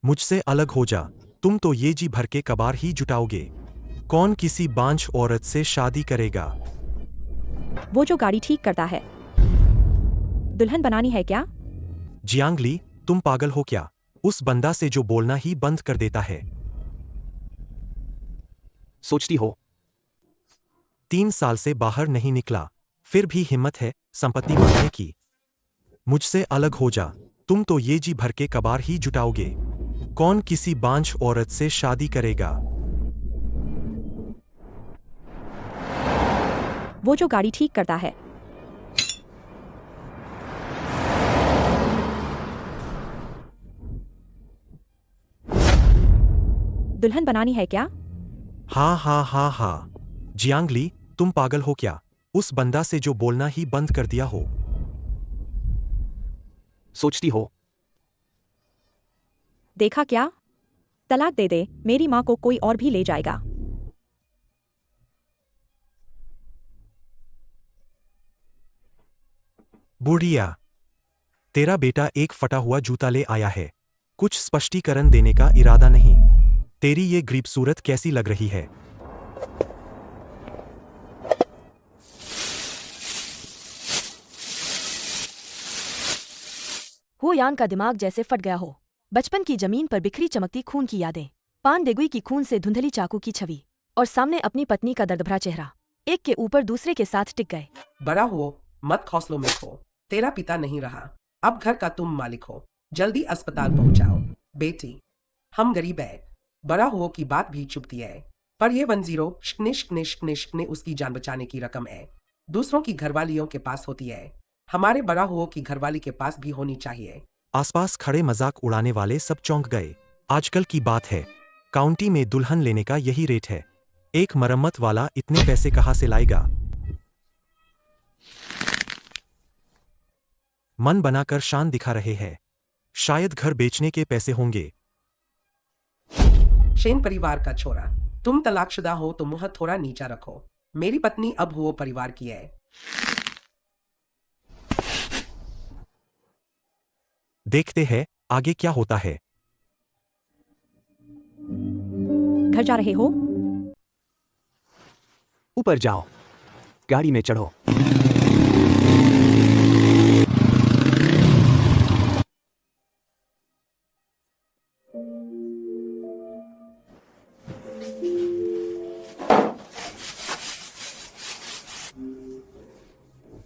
मुझसे अलग हो जा। तुम तो ये जी भर के कबाड़ ही जुटाओगे। कौन किसी बांझ औरत से शादी करेगा? वो जो गाड़ी ठीक करता है। दुल्हन बनानी है क्या? जियांगली, तुम पागल हो क्या? उस बंदा से जो बोलना ही बंद कर देता है। सोचती हो 3 साल से बाहर नहीं निकला, फिर भी हिम्मत है संपत्ति मांगने की। मुझसे अलग हो जा। तुम तो ये जी भर के कबाड़ ही जुटाओगे। कौन किसी बांझ औरत से शादी करेगा? वो जो गाड़ी ठीक करता है। दुल्हन बनानी है क्या? हाँ हाँ हाँ हाँ। जियांगली, तुम पागल हो क्या? उस बंदा से जो बोलना ही बंद कर दिया हो। सोचती हो देखा क्या? तलाक दे दे, मेरी माँ को कोई और भी ले जाएगा। बुढ़िया, तेरा बेटा एक फटा हुआ जूता ले आया है। कुछ स्पष्टीकरण देने का इरादा नहीं। तेरी ये गरीब सूरत कैसी लग रही है? हो यान का दिमाग जैसे फट गया हो। बचपन की जमीन पर बिखरी चमकती खून की यादें, पान देगुई की खून से धुंधली चाकू की छवि, और सामने अपनी पत्नी का दर्दभरा चेहरा एक के ऊपर दूसरे के साथ टिक गए। बड़ा हो, मत हौसलों में खो। तेरा पिता नहीं रहा, अब घर का तुम मालिक हो। जल्दी अस्पताल पहुंचाओ। बेटी, हम गरीब है। बड़ा हो की बात भी चुभती है, पर ये 10 उसकी जान बचाने की रकम है। दूसरों की घरवालियों के पास होती है, हमारे बड़ा हो की घरवाली के पास भी होनी चाहिए। आसपास खड़े मजाक उड़ाने वाले सब चौंक गए। आजकल की बात है, काउंटी में दुल्हन लेने का यही रेट है। एक मरम्मत वाला इतने पैसे कहाँ से लाएगा? मन बनाकर शान दिखा रहे हैं। शायद घर बेचने के पैसे होंगे। शेन परिवार का छोरा, तुम तलाकशुदा हो तो मुंह थोड़ा नीचा रखो। मेरी पत्नी अब वो परिवार की है। देखते हैं आगे क्या होता है। घर जा रहे हो? ऊपर जाओ, गाड़ी में चढ़ो।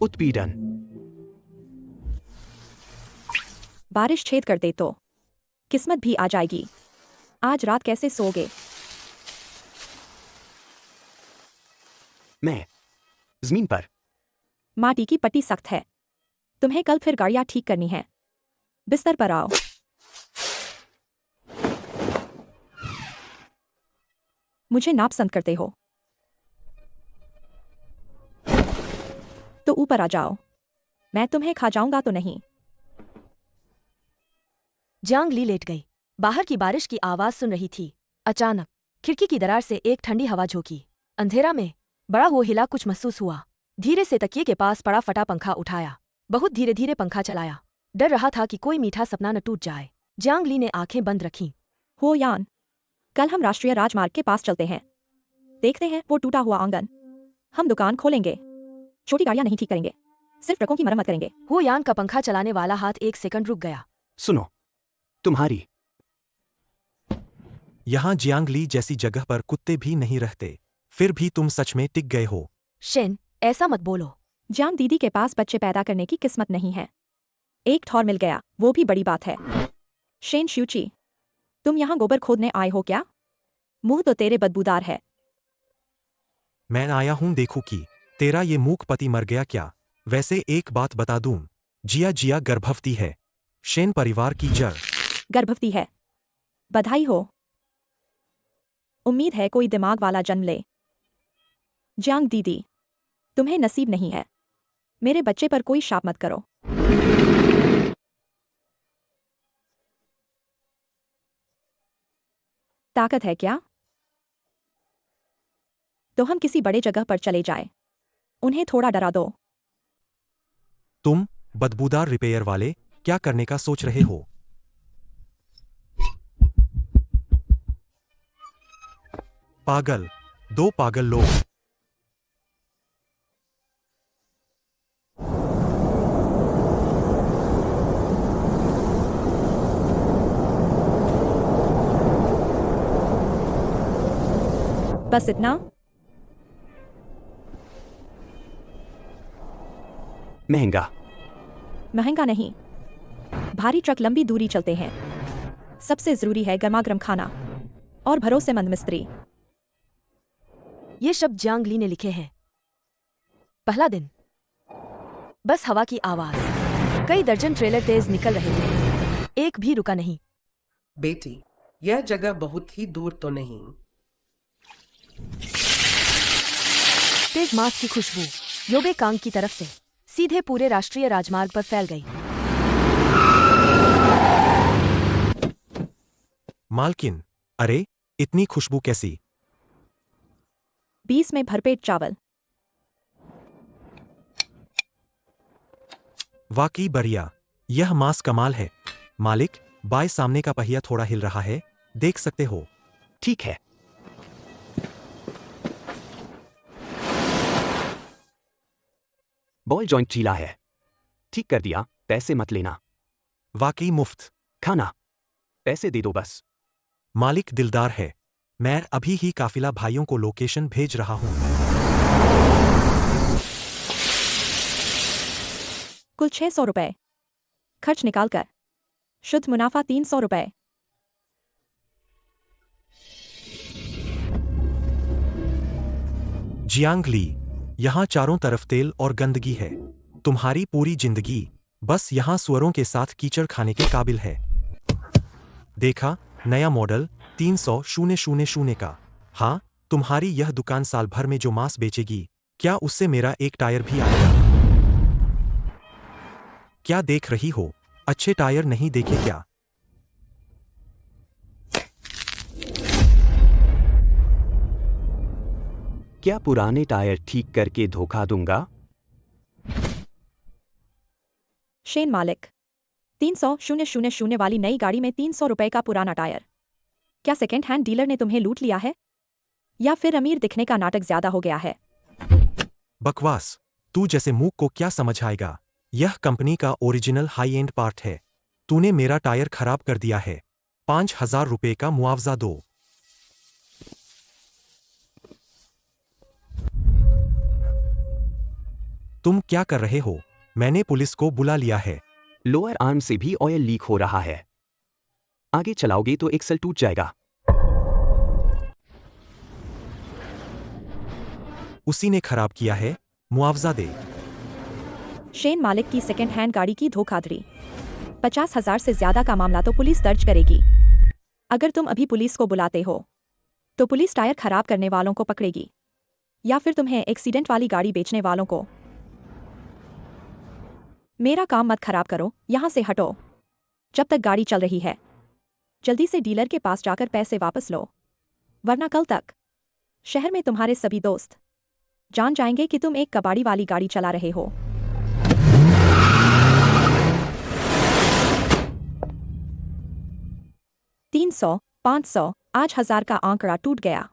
उत्पीड़न। बारिश छेद कर दे तो किस्मत भी आ जाएगी। आज रात कैसे सोओगे? मैं जमीन पर। माटी की पट्टी सख्त है। तुम्हें कल फिर गाड़ियां ठीक करनी है। बिस्तर पर आओ। मुझे नापसंद करते हो तो ऊपर आ जाओ। मैं तुम्हें खा जाऊंगा तो नहीं। जियांग ली लेट गई। बाहर की बारिश की आवाज सुन रही थी। अचानक खिड़की की दरार से एक ठंडी हवा झोंकी। अंधेरा में बड़ा वो हिला, कुछ महसूस हुआ। धीरे से तकिए के पास पड़ा फटा पंखा उठाया। बहुत धीरे धीरे पंखा चलाया। डर रहा था कि कोई मीठा सपना न टूट जाए। जियांग ली ने आंखें बंद रखीं। हो यान, कल हम राष्ट्रीय राजमार्ग के पास चलते हैं। देखते हैं वो टूटा हुआ आंगन। हम दुकान खोलेंगे। छोटी गाड़ियां नहीं ठीक करेंगे, सिर्फ ट्रकों की मरम्मत करेंगे। हो यान का पंखा चलाने वाला हाथ एक सेकंड रुक गया। सुनो, तुम्हारी यहां जियांगली जैसी जगह पर कुत्ते भी नहीं रहते, फिर भी तुम सच में टिक गए हो। शेन, ऐसा मत बोलो। जान दीदी के पास बच्चे पैदा करने की किस्मत नहीं है। एक ठौर मिल गया, वो भी बड़ी बात है। शेन श्यूची, तुम यहाँ गोबर खोदने आए हो क्या? मुंह तो तेरे बदबूदार है। मैं आया हूं देखूं कि तेरा ये मूक पति मर गया क्या। वैसे एक बात बता दूं, जिया जिया गर्भवती है। शेन परिवार की जड़। गर्भवती है? बधाई हो। उम्मीद है कोई दिमाग वाला जन्म ले। जियांग दीदी, तुम्हें नसीब नहीं है। मेरे बच्चे पर कोई शाप मत करो। ताकत है क्या? तो हम किसी बड़े जगह पर चले जाएं। उन्हें थोड़ा डरा दो। तुम बदबूदार रिपेयर वाले क्या करने का सोच रहे हो? पागल, दो पागल लोग। बस इतना? महंगा। महंगा नहीं। भारी ट्रक लंबी दूरी चलते हैं। सबसे जरूरी है गर्मागर्म खाना और भरोसेमंद मिस्त्री। ये शब्द जियांग ली ने लिखे हैं। पहला दिन। बस हवा की आवाज। कई दर्जन ट्रेलर तेज निकल रहे थे, एक भी रुका नहीं। बेटी, यह जगह बहुत ही दूर तो नहीं। तेज मांस की खुशबू योबे कांग की तरफ से सीधे पूरे राष्ट्रीय राजमार्ग पर फैल गई। मालकिन, अरे, इतनी खुशबू कैसी? 20 में भरपेट चावल। वाकई बढ़िया। यह मांस कमाल है। मालिक, बाएं सामने का पहिया थोड़ा हिल रहा है, देख सकते हो। ठीक है। बॉल जॉइंट चीला है। ठीक कर दिया, पैसे मत लेना। वाकई मुफ्त। खाना। पैसे दे दो बस। मालिक दिलदार है। मैं अभी ही काफिला भाइयों को लोकेशन भेज रहा हूं। कुल 600 रुपए। खर्च निकालकर शुद्ध मुनाफा 300 रुपए। जियांग ली, यहाँ चारों तरफ तेल और गंदगी है। तुम्हारी पूरी जिंदगी बस यहाँ सुअरों के साथ कीचड़ खाने के काबिल है। देखा, नया मॉडल 300,000 का। हाँ, तुम्हारी यह दुकान साल भर में जो मांस बेचेगी, क्या उससे मेरा एक टायर भी आएगा? क्या देख रही हो? अच्छे टायर नहीं देखे क्या? क्या पुराने टायर ठीक करके धोखा दूंगा? शेन मालिक, 300,000 वाली नई गाड़ी में 300 रुपए का पुराना टायर। क्या सेकेंड हैंड डीलर ने तुम्हें लूट लिया है? या फिर अमीर दिखने का नाटक ज्यादा हो गया है? बकवास। तू जैसे मूक को क्या समझ आएगा? यह कंपनी का ओरिजिनल हाई एंड पार्ट है। तूने मेरा टायर खराब कर दिया है। 5,000 रुपए का मुआवजा दो। तुम क्या कर रहे हो? मैंने पुलिस को बुला लिया है। लोअर आर्म से भी ऑयल लीक हो रहा है। आगे चलाओगे तो एक्सल टूट जाएगा। उसी ने खराब किया है, मुआवजा दे। शेन मालिक की सेकेंड हैंड गाड़ी की धोखाधड़ी। 50,000 से ज्यादा का मामला तो पुलिस दर्ज करेगी। अगर तुम अभी पुलिस को बुलाते हो तो पुलिस टायर खराब करने वालों को पकड़ेगी या फिर तुम्हें एक्सीडेंट वाली गाड़ी बेचने वालों को। मेरा काम मत खराब करो, यहां से हटो जब तक गाड़ी चल रही है। जल्दी से डीलर के पास जाकर पैसे वापस लो, वरना कल तक शहर में तुम्हारे सभी दोस्त जान जाएंगे कि तुम एक कबाड़ी वाली गाड़ी चला रहे हो। तीन 500, आज 1,000 का आंकड़ा टूट गया।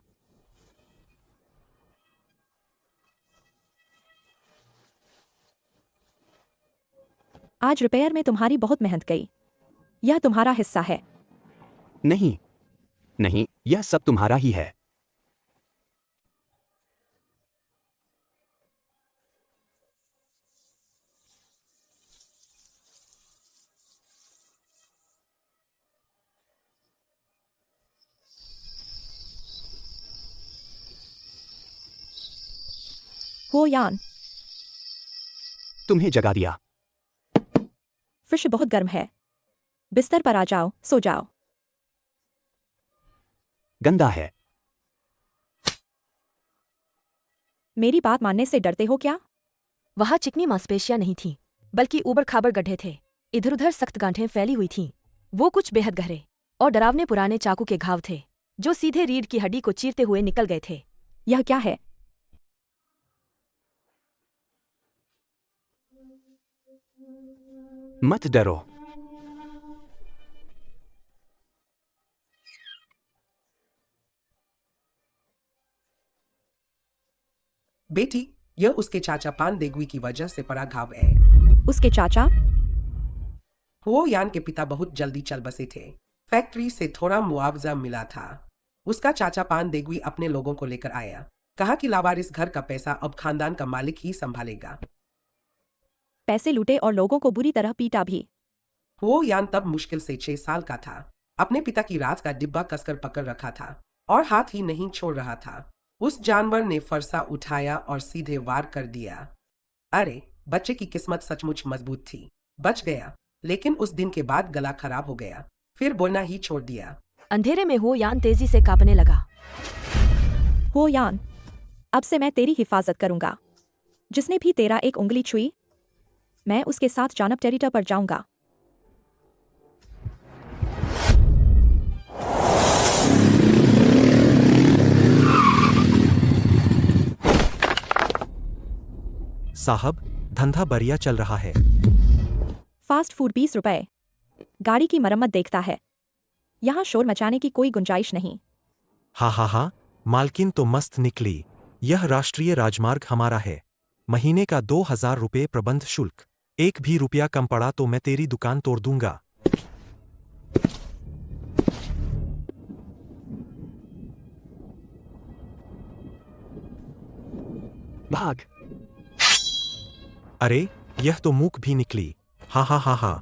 आज रिपेयर में तुम्हारी बहुत मेहनत गई। यह तुम्हारा हिस्सा है। नहीं, नहीं, यह सब तुम्हारा ही है। हो यान, तुम्हें जगा दिया। फिश बहुत गर्म है। बिस्तर पर आ जाओ, सो जाओ। गंदा है। मेरी बात मानने से डरते हो क्या? वहां चिकनी मांसपेशियां नहीं थीं, बल्कि ऊबड़ खाबड़ गड्ढे थे। इधर उधर सख्त गांठें फैली हुई थीं। वो कुछ बेहद गहरे और डरावने पुराने चाकू के घाव थे जो सीधे रीढ़ की हड्डी को चीरते हुए निकल गए थे। यह क्या है? मत डरो। बेटी, यह उसके चाचा पान देगुई की वजह से पड़ा घाव है। उसके चाचा? हो यान के पिता बहुत जल्दी चल बसे थे। फैक्ट्री से थोड़ा मुआवजा मिला था। उसका चाचा पान देगुई अपने लोगों को लेकर आया। कहा कि लावारिस घर का पैसा अब खानदान का मालिक ही संभालेगा। पैसे लूटे और लोगों को बुरी तरह पीटा भी। हो यान तब मुश्किल से 6 साल का था। अपने पिता की राज का डिब्बा कसकर पकड़ रखा था और हाथ ही नहीं छोड़ रहा था। उस जानवर ने फरसा उठाया और सीधे वार कर दिया। अरे, बच्चे की किस्मत सचमुच मजबूत थी। बच गया, लेकिन उस दिन के बाद गला खराब हो गया। फिर बोलना ही छोड़ दिया। अंधेरे में हो यान तेजी से कांपने लगा। हो यान, अब से मैं तेरी हिफाजत करूंगा। जिसने भी तेरा एक उंगली छुई, मैं उसके साथ जानब टेरिटर पर जाऊंगा। साहब, धंधा बढ़िया चल रहा है। फास्ट फूड 20 रुपए। गाड़ी की मरम्मत देखता है। यहाँ शोर मचाने की कोई गुंजाइश नहीं। हा, मालकिन तो मस्त निकली। यह राष्ट्रीय राजमार्ग हमारा है। महीने का 2000 रुपये प्रबंध शुल्क। एक भी रुपया कम पड़ा तो मैं तेरी दुकान तोड़ दूंगा। भाग। अरे, यह तो मूक भी निकली। हा।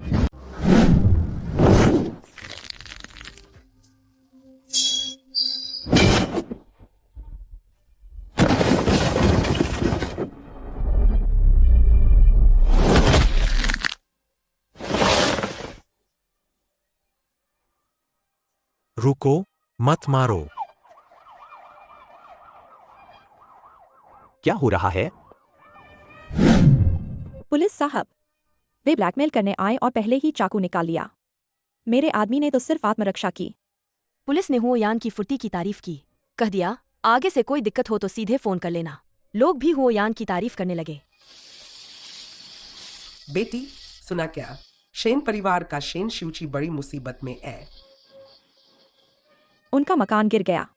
रुको, मत मारो। क्या हो रहा है? पुलिस साहब, वे ब्लैकमेल करने आए और पहले ही चाकू निकाल लिया। मेरे आदमी ने तो सिर्फ आत्मरक्षा की। पुलिस ने हो यान की फुर्ती की तारीफ की। कह दिया, आगे से कोई दिक्कत हो तो सीधे फोन कर लेना। लोग भी हो यान की तारीफ करने लगे। बेटी, सुना क्या? शेन परिवार का शेन शिवची बड़ी मुसीबत में है। उनका मकान गिर गया।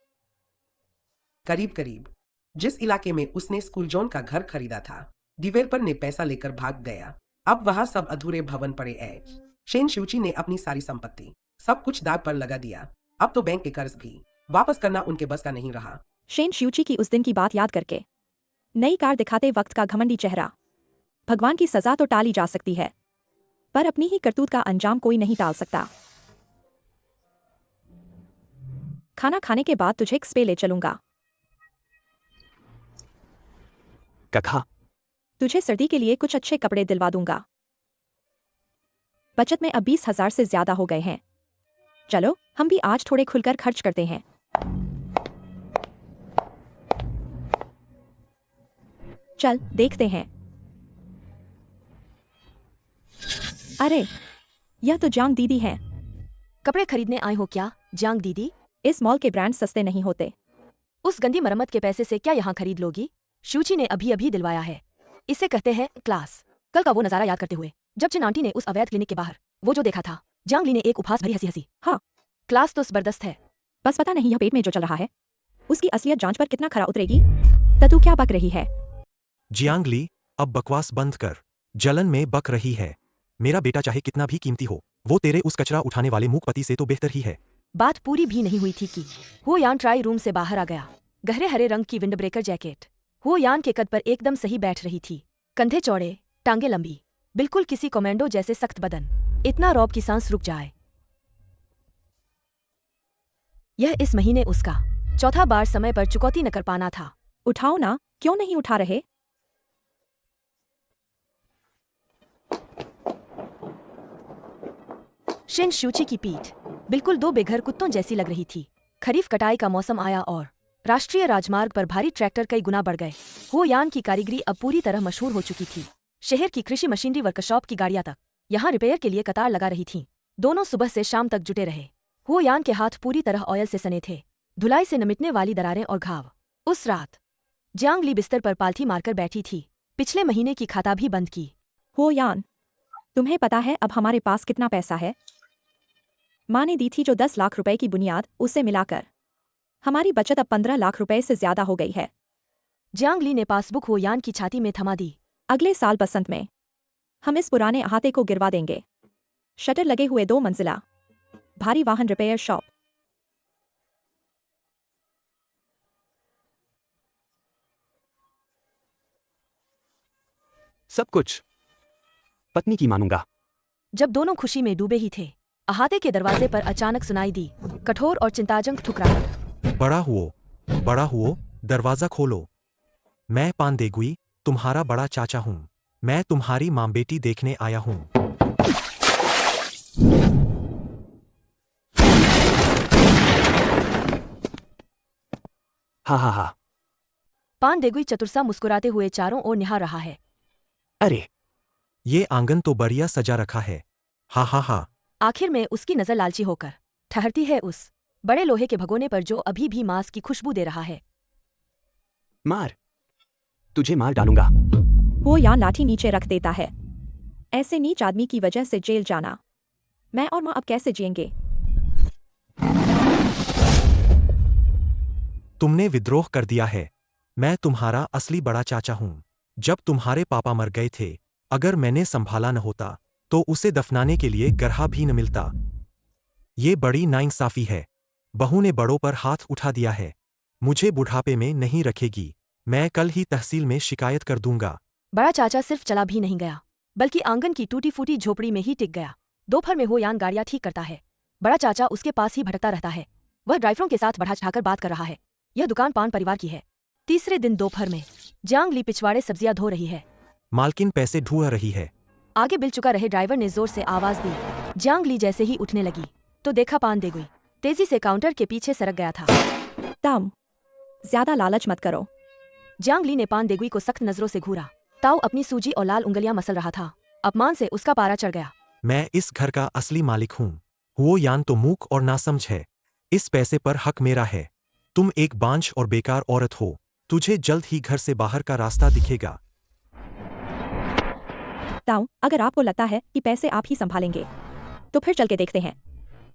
करीब। जिस इलाके में उसने स्कूल जोन का घर खरीदा था, डिवेलपर ने पैसा लेकर भाग गया। अब वहां सब अधूरे भवन पड़े हैं। शेन शिवची ने अपनी सारी संपत्ति, सब कुछ दाग पर लगा दिया। अब तो बैंक के कर्ज भी वापस करना उनके बस का नहीं रहा। शेन शिवची की उस दिन की बात याद करके नई कार दिखाते वक्त का घमंडी चेहरा। भगवान की सजा तो टाली जा सकती है, पर अपनी ही करतूत का अंजाम कोई नहीं टाल सकता। खाना खाने के बाद तुझे स्पे ले चलूंगा। कखा। तुझे सर्दी के लिए कुछ अच्छे कपड़े दिलवा दूंगा। बचत में अब 20,000 से ज्यादा हो गए हैं। चलो, हम भी आज थोड़े खुलकर खर्च करते हैं। चल देखते हैं। अरे, यह तो जांग दीदी है। कपड़े खरीदने आए हो क्या, जांग दीदी? इस मॉल के ब्रांड सस्ते नहीं होते। उस गंदी मरम्मत के पैसे से क्या यहाँ खरीद लोगी? शूची ने अभी दिलवाया है। इसे कहते हैं क्लास। कल का वो नजारा याद करते हुए, जब चिन आंटी ने उस अवैध क्लिनिक के बाहर वो जो देखा था, जांग ली ने एक उपहास भरी हंसी। हाँ, क्लास तो जबरदस्त है। बस पता नहीं यह पेट में जो चल रहा है, उसकी असलियत जांच पर कितना खरा उतरेगी। तू क्या बक रही है? जियांगली, अब बकवास बंद कर। जलन में बक रही है। मेरा बेटा चाहे कितना भी कीमती हो, वो तेरे उस कचरा उठाने वाले मूकपति से तो बेहतर ही है। बात पूरी भी नहीं हुई थी कि हो यान ट्राई रूम से बाहर आ गया। गहरे हरे रंग की विंड ब्रेकर जैकेट हो यान के कद पर एकदम सही बैठ रही थी। कंधे चौड़े, टांगे लंबी, बिल्कुल किसी कमांडो जैसे सख्त बदन। इतना रौब की सांस रुक जाए। यह इस महीने उसका चौथा बार समय पर चुकौती न कर पाना था। उठाओ ना, क्यों नहीं उठा रहे? शिन शूची की पीठ बिल्कुल दो बेघर कुत्तों जैसी लग रही थी। खरीफ कटाई का मौसम आया और राष्ट्रीय राजमार्ग पर भारी ट्रैक्टर कई गुना बढ़ गए। हो यान की कारीगरी अब पूरी तरह मशहूर हो चुकी थी। शहर की कृषि मशीनरी वर्कशॉप की गाड़ियां तक यहाँ रिपेयर के लिए कतार लगा रही थीं। दोनों सुबह से शाम तक जुटे रहे। हो यान के हाथ पूरी तरह ऑयल से सने थे, धुलाई से न मिटने वाली दरारें और घाव। उस रात जियांग ली बिस्तर पर पालथी मारकर बैठी थी। पिछले महीने की खाता भी बंद की। हो यान, तुम्हें पता है अब हमारे पास कितना पैसा है? माँ ने दी थी जो 10 लाख रुपए की बुनियाद, उसे मिलाकर हमारी बचत अब 15 लाख रुपए से ज्यादा हो गई है। जियांग ली ने पासबुक हो यान की छाती में थमा दी। अगले साल बसंत में हम इस पुराने अहाते को गिरवा देंगे। शटर लगे हुए 2 मंजिला भारी वाहन रिपेयर शॉप। सब कुछ पत्नी की मानूंगा। जब दोनों खुशी में डूबे ही थे, अहाते के दरवाजे पर अचानक सुनाई दी कठोर और चिंताजनक ठुकराहट। बड़ा हुओ, दरवाजा खोलो। मैं पानदेगुई, तुम्हारा बड़ा चाचा हूँ। मैं तुम्हारी माँ बेटी देखने आया हूँ। हा हा हा। पान देगुई चतुरसा मुस्कुराते हुए चारों ओर निहार रहा है। अरे ये आंगन तो बढ़िया सजा रखा है। हा हा हा। आखिर में उसकी नजर लालची होकर ठहरती है उस बड़े लोहे के भगोने पर जो अभी भी मांस की खुशबू दे रहा है। मार, तुझे मार डालूंगा। वो यान लाठी नीचे रख देता है। ऐसे नीच आदमी की वजह से जेल जाना, मैं और माँ अब कैसे जिएंगे? तुमने विद्रोह कर दिया है। मैं तुम्हारा असली बड़ा चाचा हूँ। जब तुम्हारे पापा मर गए थे, अगर मैंने संभाला न होता तो उसे दफनाने के लिए गरहा भी न मिलता। ये बड़ी नाइंसाफी है। बहू ने बड़ों पर हाथ उठा दिया है। मुझे बुढ़ापे में नहीं रखेगी। मैं कल ही तहसील में शिकायत कर दूंगा। बड़ा चाचा सिर्फ चला भी नहीं गया, बल्कि आंगन की टूटी फूटी झोपड़ी में ही टिक गया। दोपहर में हो यान गाड़ियां ठीक करता है। बड़ा चाचा उसके पास ही भटकता रहता है। वह ड्राइवरों के साथ बढ़ा चढ़ाकर बात कर रहा है। यह दुकान पान परिवार की है। तीसरे दिन दोपहर में जियांग ली पिछवाड़े सब्जियां धो रही है। मालकिन पैसे ढूंढ रही है। आगे बिल चुका रहे ड्राइवर ने जोर से आवाज दी। जियांग ली जैसे ही उठने लगी तो देखा पान देगुई तेजी से काउंटर के पीछे सरक गया था। ताऊ, ज्यादा लालच मत करो। जियांग ली ने पान देगुई को सख्त नजरों से घूरा। ताऊ अपनी सूजी और लाल उंगलियां मसल रहा था। अपमान से उसका पारा चढ़ गया। मैं इस घर का असली मालिक हूँ। वो यान तो मूक और नासमझ है। इस पैसे पर हक मेरा है। तुम एक बांझ और बेकार औरत हो। तुझे जल्द ही घर से बाहर का रास्ता दिखेगा। ताऊ, अगर आपको लगता है कि पैसे आप ही संभालेंगे तो फिर चल के देखते हैं।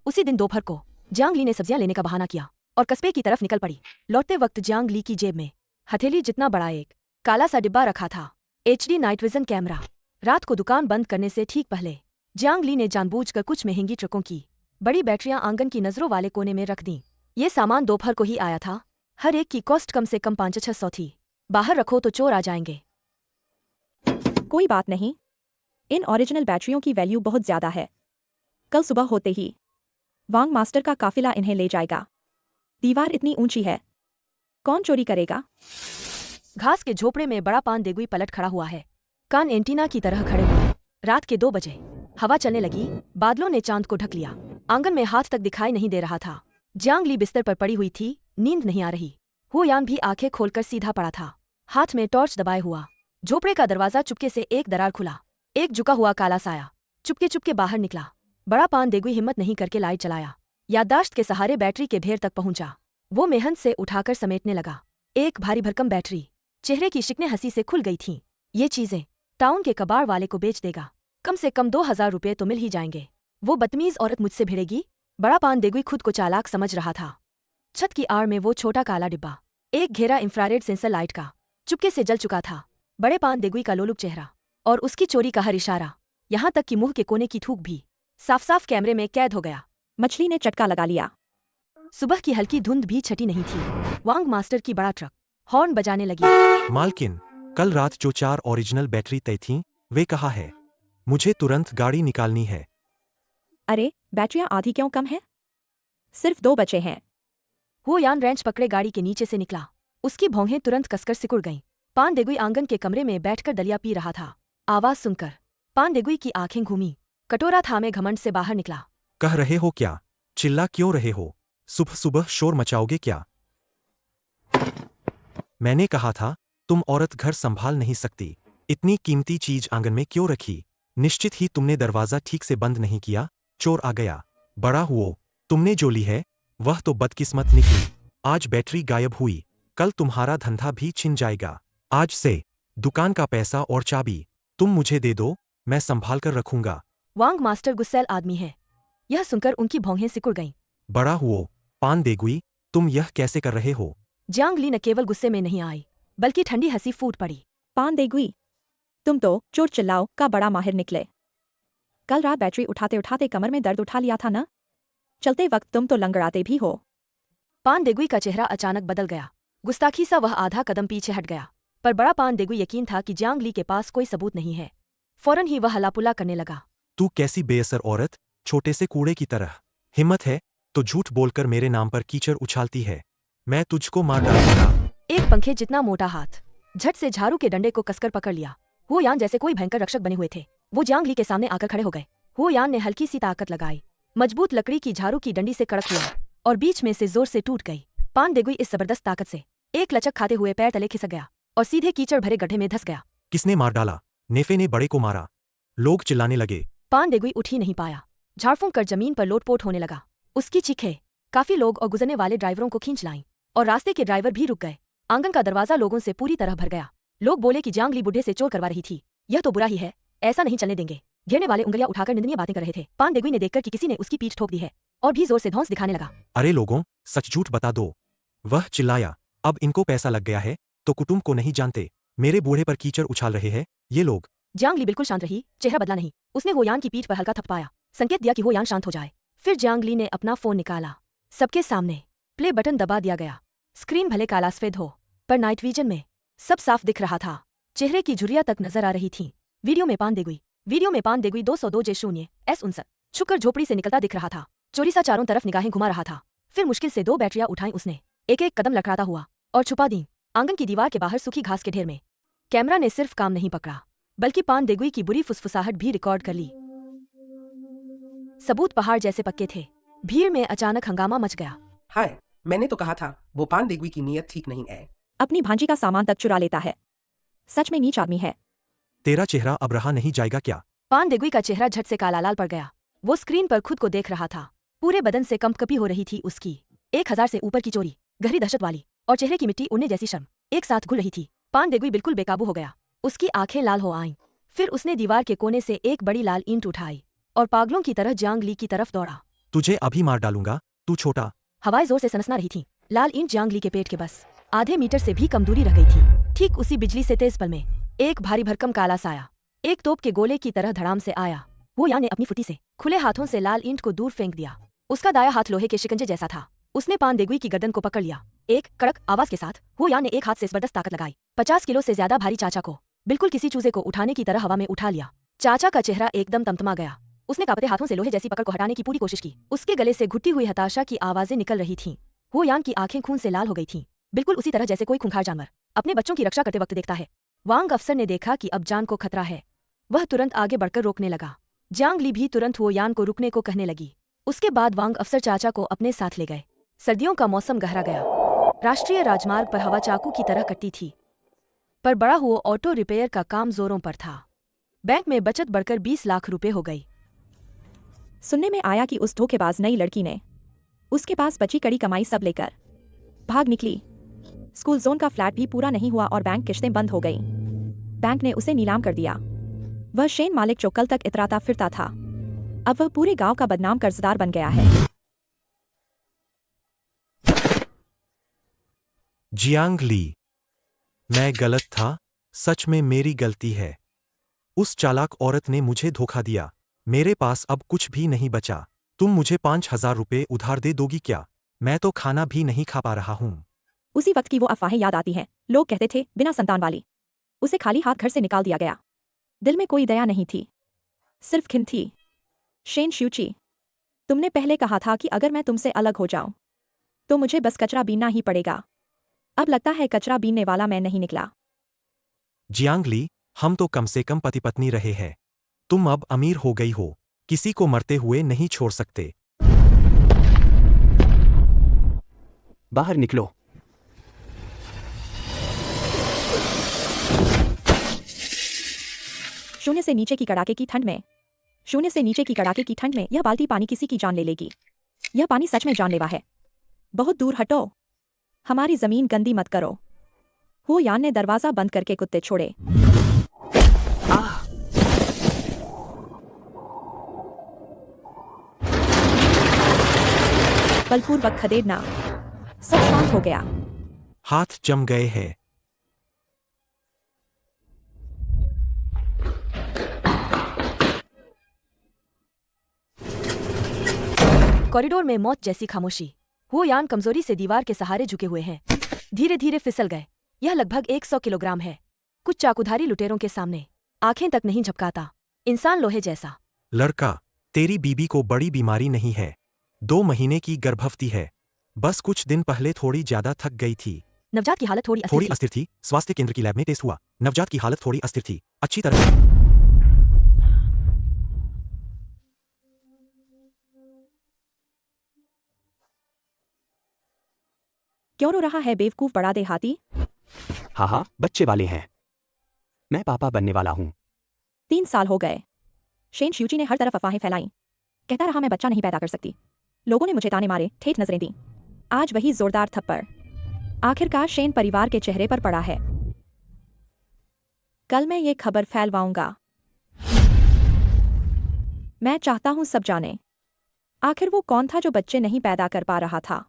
उसी दिन दोपहर को जियांग ली ने सब्जियां लेने का बहाना किया और कस्बे की तरफ निकल पड़ी। लौटते वक्त जियांग ली की जेब में हथेली जितना बड़ा एक काला सा डिब्बा रखा था। HD night vision camera. रात को दुकान बंद करने से ठीक पहले जियांग ली ने जानबूझकर कुछ महंगी ट्रकों की बड़ी बैटरियां आंगन की नजरों वाले कोने में रख दी। ये सामान दोपहर को ही आया था। हर एक की कॉस्ट कम से कम 500-600 थी। बाहर रखो तो चोर आ जाएंगे। कोई बात नहीं, इन ओरिजिनल बैटरियों की वैल्यू बहुत ज्यादा है। कल सुबह होते ही वांग मास्टर का काफिला इन्हें ले जाएगा। दीवार इतनी ऊंची है, कौन चोरी करेगा? घास के झोपड़े में बड़ा पान देगुई पलट खड़ा हुआ है। कान एंटीना की तरह खड़े हुए। रात के 2 बजे हवा चलने लगी। बादलों ने चांद को ढक लिया। आंगन में हाथ तक दिखाई नहीं दे रहा था। जियांग ली बिस्तर पर पड़ी हुई थी। नींद नहीं आ रही। वो यान भी आंखें खोलकर सीधा पड़ा था, हाथ में टॉर्च दबाए हुआ। झोपड़े का दरवाजा चुपके से एक दरार खुला। एक झुका हुआ काला साया चुपके चुपके बाहर निकला। बड़ा पान देगुई हिम्मत नहीं करके लाइट चलाया। याददाश्त के सहारे बैटरी के ढेर तक पहुंचा। वो मेहनत से उठाकर समेटने लगा। एक भारी भरकम बैटरी। चेहरे की शिकने हंसी से खुल गई थीं। ये चीजें टाउन के कबाड़ वाले को बेच देगा। कम से कम 2000 रुपये तो मिल ही जाएंगे। वो बदतमीज औरत मुझसे भिड़ेगी। बड़ा पान देगुई खुद को चालाक समझ रहा था। छत की आड़ में वो छोटा काला डिब्बा, एक घेरा इंफ्रारेड सेंसर लाइट का, चुपके से जल चुका था। बड़े पान देगुई का लोलुप चेहरा और उसकी चोरी का हर इशारा, यहाँ तक कि मुंह के कोने की थूक भी साफ साफ कैमरे में कैद हो गया। मछली ने चटका लगा लिया। सुबह की हल्की धुंध भी छटी नहीं थी। वांग मास्टर की बड़ा ट्रक हॉर्न बजाने लगी। मालकिन, कल रात जो 4 ओरिजिनल बैटरी तय थीं, वे कहाँ है? मुझे तुरंत गाड़ी निकालनी है। अरे, बैटरियां आधी क्यों कम है? सिर्फ 2 बचे हैं। वो यान रेंच पकड़े गाड़ी के नीचे से निकला। उसकी भौहें तुरंत कसकर सिकुड़ गईं। पान देगुई आंगन के कमरे में बैठकर दलिया पी रहा था। आवाज सुनकर पान देगुई की आंखें घूमी। कटोरा थामे घमंड से बाहर निकला। कह रहे हो क्या? चिल्ला क्यों रहे हो? सुबह सुबह शोर मचाओगे क्या? मैंने कहा था, तुम औरत घर संभाल नहीं सकती। इतनी कीमती चीज आंगन में क्यों रखी? निश्चित ही तुमने दरवाजा ठीक से बंद नहीं किया। चोर आ गया। बड़ा हुओ, तुमने जो ली है वह तो बदकिस्मत निकली। आज बैटरी गायब हुई, कल तुम्हारा धंधा भी छिन जाएगा। आज से दुकान का पैसा और चाबी तुम मुझे दे दो, मैं संभाल कर रखूंगा। वांग मास्टर गुस्सैल आदमी है। यह सुनकर उनकी भौहें सिकुड़ गईं। बड़ा हुओ, पान देगुई, तुम यह कैसे कर रहे हो? जियांग ली न केवल गुस्से में नहीं आई, बल्कि ठंडी हंसी फूट पड़ी। पान देगुई, तुम तो चोट चिल्लाओ का बड़ा माहिर निकले। कल रात बैटरी उठाते उठाते कमर में दर्द उठा लिया था ना? चलते वक्त तुम तो लंगड़ाते भी हो। पान देगुई का चेहरा अचानक बदल गया। गुस्ताखी सा वह आधा कदम पीछे हट गया। पर बड़ा पान देगुई यकीन था कि जियांग ली के पास कोई सबूत नहीं है। फौरन ही वह हलापुला करने लगा। तू कैसी बेअसर औरत, छोटे से कूड़े की तरह। हिम्मत है तो झूठ बोलकर मेरे नाम पर कीचड़ उछालती है। मैं तुझको मार डालूंगा। एक पंखे जितना मोटा हाथ झट से झाड़ू के डंडे को कसकर पकड़ लिया। वो यान जैसे कोई भयंकर रक्षक बने हुए थे। वो जियांग ली के सामने आकर खड़े हो गए। वो यान ने हल्की सी ताकत लगाई। मजबूत लकड़ी की झाड़ू की डंडी से कड़क हुआ और बीच में से जोर से टूट गई। पान देगुई इस जबरदस्त ताकत से एक लचक खाते हुए पैर तले खिसक गया और सीधे कीचड़ भरे गड्ढे में धंस गया। किसने मार डाला? नेफे ने बड़े को मारा। लोग चिल्लाने लगे। पान देगुई उठ ही नहीं पाया। झाड़फूंक कर जमीन पर लोटपोट होने लगा। उसकी चीखें काफी लोग और गुजरने वाले ड्राइवरों को खींच लाईं और रास्ते के ड्राइवर भी रुक गए। आंगन का दरवाजा लोगों से पूरी तरह भर गया। लोग बोले कि जियांग ली बुढ़े से चोर करवा रही थी। यह तो बुरा ही है, ऐसा नहीं चलने देंगे। घेरने वाले उंगलियां उठाकर निंदनीय बातें कर रहे थे। पान देगुई ने देखकर कि किसी ने उसकी पीठ ठोक दी है और भी जोर से धौंस दिखाने लगा। अरे लोगों, सच झूठ बता दो। वह चिल्लाया। अब इनको पैसा लग गया है तो कुटुंब को नहीं जानते। मेरे बूढ़े पर कीचड़ उछाल रहे हैं ये लोग। जियांग ली बिल्कुल शांत रही, चेहरा बदला नहीं। उसने होयान की पीठ पर हल्का थपपाया, संकेत दिया कि होयान शांत हो जाए। फिर जियांग ली ने अपना फोन निकाला। सबके सामने प्ले बटन दबा दिया गया। स्क्रीन भले काला सफेद हो, पर नाइट विजन में सब साफ दिख रहा था। चेहरे की झुर्रियां तक नजर आ रही थीं। वीडियो में पान देगुई 202J0S59 छुपकर झोपड़ी से निकलता दिख रहा था। चोरी सा चारों तरफ निगाहें घुमा रहा था। फिर मुश्किल से 2 बैटरियां उठाई उसने। एक एक कदम लड़खड़ाता हुआ और छुपा दी आंगन की दीवार के बाहर सूखी घास के ढेर में। कैमरा ने सिर्फ काम नहीं पकड़ा, बल्कि पान देगुई की बुरी फुसफुसाहट भी रिकॉर्ड कर ली। सबूत पहाड़ जैसे पक्के थे। भीड़ में अचानक हंगामा मच गया। हाय, मैंने तो कहा था वो पान देगुई की नीयत ठीक नहीं है। अपनी भांजी का सामान तक चुरा लेता है। सच में नीच आदमी है। तेरा चेहरा अब रहा नहीं जाएगा क्या? पान देगुई का चेहरा झट से काला लाल पड़ गया। वो स्क्रीन पर खुद को देख रहा था। पूरे बदन से कंपकपी हो रही थी उसकी। 1000 से ऊपर की चोरी, गहरी दहशत वाली और चेहरे की मिट्टी उड़ने जैसी शर्म एक साथ घुल रही थी। पान देगुई बिल्कुल बेकाबू हो गया। उसकी आंखें लाल हो आईं। फिर उसने दीवार के कोने से एक बड़ी लाल ईंट उठाई और पागलों की तरह जियांग ली की तरफ दौड़ा। तुझे अभी मार डालूंगा, तू छोटा। हवाएं जोर से सनसना रही थीं। लाल ईंट जियांग ली के पेट के बस आधे मीटर से भी कम दूरी रह गई थी। ठीक उसी बिजली से तेज पल में एक भारी भरकम काला साया एक तोप के गोले की तरह धड़ाम से आया। वो यान ने अपनी फुटी से खुले हाथों से लाल ईंट को दूर फेंक दिया। उसका दाया हाथ लोहे के शिकंजे जैसा था। उसने पान देगुई की गर्दन को पकड़ लिया। एक कड़क आवाज के साथ वो यान ने एक हाथ से जबरदस्त ताकत लगाई। 50 किलो से ज्यादा भारी चाचा को बिल्कुल किसी चूजे को उठाने की तरह हवा में उठा लिया। चाचा का चेहरा एकदम तमतमा गया। उसने कांपते हाथों से लोहे जैसी पकड़ को हटाने की पूरी कोशिश की। उसके गले से घुट्टी हुई हताशा की आवाजें निकल रही थीं। वो यान की आंखें खून से लाल हो गई थीं, बिल्कुल उसी तरह जैसे कोई खूंखार जानवर अपने बच्चों की रक्षा करते वक्त देखता है। वांग अफसर ने देखा कि अब जान को खतरा है। वह तुरंत आगे बढ़कर रोकने लगा। जियांग ली भी तुरंत वो यान को रुकने को कहने लगी। उसके बाद वांग अफसर चाचा को अपने साथ ले गए। सर्दियों का मौसम गहरा गया। राष्ट्रीय राजमार्ग पर हवा चाकू की तरह कटती थी, पर बड़ा हुआ ऑटो रिपेयर का काम जोरों पर था। बैंक में बचत बढ़कर 20 लाख रुपए हो गई। सुनने में आया कि उस धोखेबाज नई लड़की ने उसके पास बची कड़ी कमाई सब लेकर भाग निकली। स्कूल जोन का फ्लैट भी पूरा नहीं हुआ और बैंक किश्तें बंद हो गईं। बैंक ने उसे नीलाम कर दिया। वह शेन मालिक जो कल तक इतराता फिरता था, अब वह पूरे गांव का बदनाम कर्जदार बन गया है। जियांग ली, मैं गलत था, सच में मेरी गलती है। उस चालाक औरत ने मुझे धोखा दिया। मेरे पास अब कुछ भी नहीं बचा। तुम मुझे 5000 रुपए उधार दे दोगी क्या? मैं तो खाना भी नहीं खा पा रहा हूँ। उसी वक्त की वो अफवाहें याद आती हैं। लोग कहते थे बिना संतान वाली। उसे खाली हाथ घर से निकाल दिया गया। दिल में कोई दया नहीं थी, सिर्फ घिन थी। शेन श्यूची, तुमने पहले कहा था कि अगर मैं तुमसे अलग हो जाऊं तो मुझे बस कचरा बीनना ही पड़ेगा। अब लगता है कचरा बीनने वाला मैं नहीं निकला। जियांग ली, हम तो कम से कम पति पत्नी रहे हैं। तुम अब अमीर हो गई हो, किसी को मरते हुए नहीं छोड़ सकते। बाहर निकलो। शून्य से नीचे की कड़ाके की ठंड में, शून्य से नीचे की कड़ाके की ठंड में यह बाल्टी पानी किसी की जान ले लेगी। यह पानी सच में जानलेवा है। बहुत दूर हटो, हमारी जमीन गंदी मत करो। हो यान ने दरवाजा बंद करके कुत्ते छोड़े। बलपूर्वक खदेड़ना। सब शांत हो गया। हाथ जम गए हैं। कॉरिडोर में मौत जैसी खामोशी। वो यान कमजोरी से दीवार के सहारे झुके हुए हैं, धीरे धीरे फिसल गए। यह लगभग 100 किलोग्राम है। कुछ चाकूधारी लुटेरों के सामने आंखें तक नहीं झपकाता, इंसान लोहे जैसा। लड़का, तेरी बीबी को बड़ी बीमारी नहीं है, 2 महीने की गर्भवती है, बस कुछ दिन पहले थोड़ी ज्यादा थक गई थी। नवजात की हालत थोड़ी अस्थिर थी। स्वास्थ्य केंद्र की लैब में टेस्ट हुआ, नवजात की हालत थोड़ी अस्थिर थी, अच्छी तरह। क्यों रो रहा है बेवकूफ बड़ा देहाती? हाँ, बच्चे वाले हैं। मैं पापा बनने वाला हूँ। 3 साल हो गए। शेन शिवजी ने हर तरफ अफवाहें फैलाई, कहता रहा मैं बच्चा नहीं पैदा कर सकती। लोगों ने मुझे ताने मारे, ठेठ नजरें दी। आज वही जोरदार थप्पड़ आखिरकार शेन परिवार के चेहरे पर पड़ा है। कल मैं ये खबर फैलवाऊंगा। मैं चाहता हूं सब जाने आखिर वो कौन था जो बच्चे नहीं पैदा कर पा रहा था।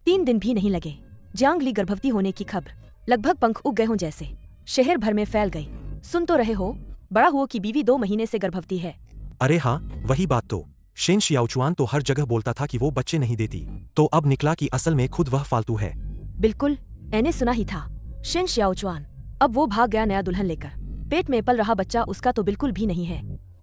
3 दिन भी नहीं लगे, जियांग ली गर्भवती होने की खबर लगभग पंख उग गए हों जैसे शहर भर में फैल गई। सुन तो रहे हो, बड़ा हुओ की बीवी 2 महीने से गर्भवती है। अरे हाँ, वही बात तो। शेन शियाओचुआन तो हर जगह बोलता था कि वो बच्चे नहीं देती, तो अब निकला कि असल में खुद वह फालतू है। बिल्कुल, मैंने सुना ही था। शेन शियाओचुआन अब वो भाग गया नया दुल्हन लेकर। पेट में पल रहा बच्चा उसका तो बिल्कुल भी नहीं है।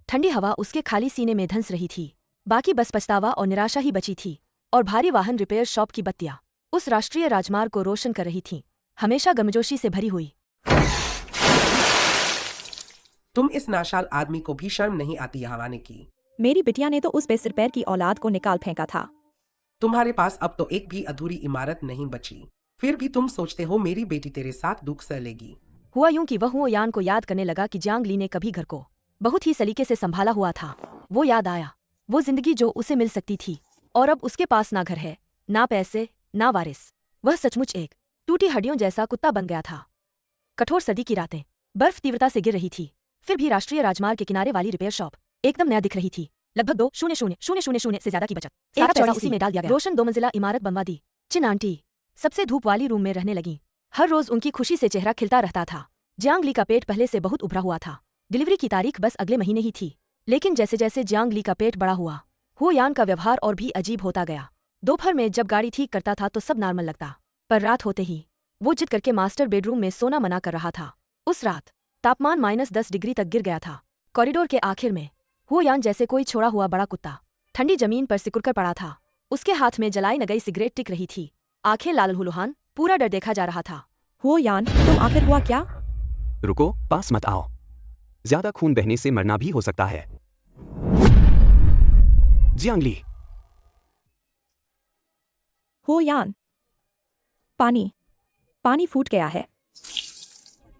ठंडी हवा उसके खाली सीने में धंस रही थी, बाकी बस पछतावा और निराशा ही बची थी। और भारी वाहन रिपेयर शॉप की बत्तियां उस राष्ट्रीय राजमार्ग को रोशन कर रही थीं, हमेशा गमजोशी से भरी हुई। तुम इस नाशाल आदमी को भी शर्म नहीं आती हवाने की? मेरी बिटिया ने तो उस बेसिर की औलाद को निकाल फेंका था। तुम्हारे पास अब तो एक भी अधूरी इमारत नहीं बची, फिर भी तुम सोचते हो मेरी बेटी तेरे साथ दुख सह लेगी। हुआ यूं कि वह हुओ यान को याद करने लगा कि जियांग ली ने कभी घर को बहुत ही सलीके से संभाला हुआ था। वो याद आया, वो जिंदगी जो उसे मिल सकती थी, और अब उसके पास ना घर है, ना पैसे, ना वारिस। वह सचमुच एक टूटी हड्डियों जैसा कुत्ता बन गया था। कठोर सर्दी की रातें बर्फ तीव्रता से गिर रही थी, फिर भी राष्ट्रीय राजमार्ग के किनारे वाली रिपेयर शॉप एकदम नया दिख रही थी। लगभग 2,000,000 से ज्यादा की बचत, सारा पैसा उसी में डाल दिया गया। रोशन 2 मंजिला इमारत बनवा दी। चिन आंटी सबसे धूप वाली रूम में रहने लगी। हर रोज उनकी खुशी से चेहरा खिलता रहता था। जियांग ली का पेट पहले से बहुत उभरा हुआ था। डिलीवरी की तारीख बस अगले महीने ही थी, लेकिन जैसे जैसे जियांग ली का पेट बड़ा हुआ, वो यान का व्यवहार और भी अजीब होता गया। दोपहर में जब गाड़ी ठीक करता था तो सब नॉर्मल लगता, पर रात होते ही वो जिद करके मास्टर बेडरूम में सोना मना कर रहा था। उस रात तापमान -10 डिग्री तक गिर गया था। कॉरिडोर के आखिर में वो यान जैसे कोई छोड़ा हुआ बड़ा कुत्ता ठंडी जमीन पर सिकुड़कर पड़ा था। उसके हाथ में जलाई न गई सिगरेट टिक रही थी, आंखें लाल हुलुहान, पूरा डर देखा जा रहा था। वो यान, तुम आखिर हुआ क्या? रुको, पास मत आओ, ज्यादा खून बहने से मरना भी हो सकता है। जियांग ली, हो यान, पानी फूट गया है।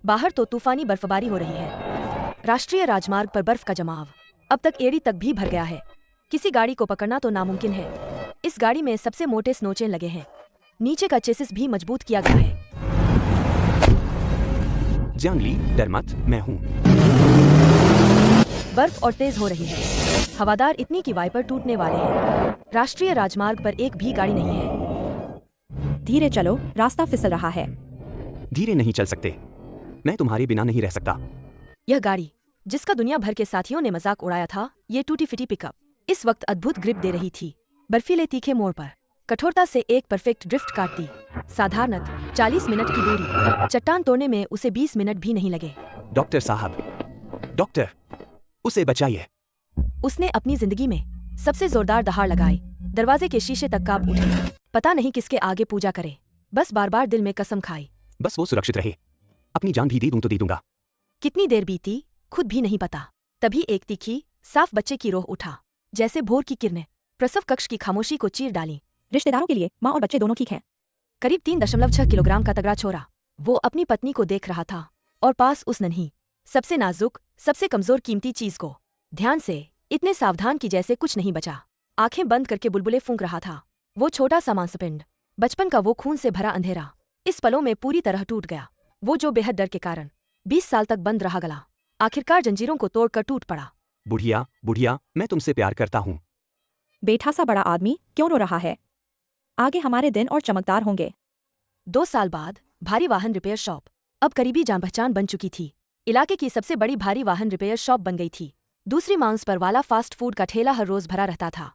बाहर तो तूफानी बर्फबारी हो रही है। राष्ट्रीय राजमार्ग पर बर्फ का जमाव अब तक एड़ी तक भी भर गया है। किसी गाड़ी को पकड़ना तो नामुमकिन है। इस गाड़ी में सबसे मोटे स्नोचेन लगे हैं, नीचे का चेसिस भी मजबूत किया गया है। जियांग ली, डर मत, मैं हूँ। बर्फ और तेज हो रही है, हवादार इतनी कि वाइपर टूटने वाले हैं। राष्ट्रीय राजमार्ग पर एक भी गाड़ी नहीं है। धीरे चलो, रास्ता फिसल रहा है। धीरे नहीं चल सकते, मैं तुम्हारे बिना नहीं रह सकता। यह गाड़ी जिसका दुनिया भर के साथियों ने मजाक उड़ाया था, ये टूटी फिटी पिकअप इस वक्त अद्भुत ग्रिप दे रही थी। बर्फीले तीखे मोड़ पर कठोरता से एक परफेक्ट ड्रिफ्ट काटती। साधारणत 40 मिनट की दूरी, चट्टान तोड़ने में उसे 20 मिनट भी नहीं लगे। डॉक्टर साहब, डॉक्टर, उसे बचाइए। उसने अपनी जिंदगी में सबसे जोरदार दहाड़ लगाई। दरवाजे के शीशे तक कांप उठी। पता नहीं किसके आगे पूजा करे, बस बार बार दिल में कसम खाई, बस वो सुरक्षित रहे। अपनी जान भी दे दूं तो दे दूंगा। कितनी देर बीती खुद भी नहीं पता। तभी एक तीखी साफ बच्चे की रोह उठा, जैसे भोर की किरणें प्रसव कक्ष की खामोशी को चीर डाली। रिश्तेदारों के लिए माँ और बच्चे दोनों ठीक हैं। करीब 3.6 किलोग्राम का तगड़ा छोरा वो अपनी पत्नी को देख रहा था, और पास उस नन्ही, सबसे नाजुक, सबसे कमजोर कीमती चीज को ध्यान से, इतने सावधान की जैसे कुछ नहीं बचा, आंखें बंद करके बुलबुले फूंक रहा था। वो छोटा सा मांसपिंड, बचपन का वो खून से भरा अंधेरा, इस पलों में पूरी तरह टूट गया। वो जो बेहद डर के कारण 20 साल तक बंद रहा गला, आखिरकार जंजीरों को तोड़कर टूट पड़ा। बुढ़िया, बुढ़िया, मैं तुमसे प्यार करता हूँ। बेटा सा बड़ा आदमी क्यों रो रहा है? आगे हमारे दिन और चमकदार होंगे। 2 साल बाद भारी वाहन रिपेयर शॉप अब करीबी जान पहचान बन चुकी थी। इलाके की सबसे बड़ी भारी वाहन रिपेयर शॉप बन गई थी। दूसरी मांस पर वाला फास्ट फूड का ठेला हर रोज भरा रहता था।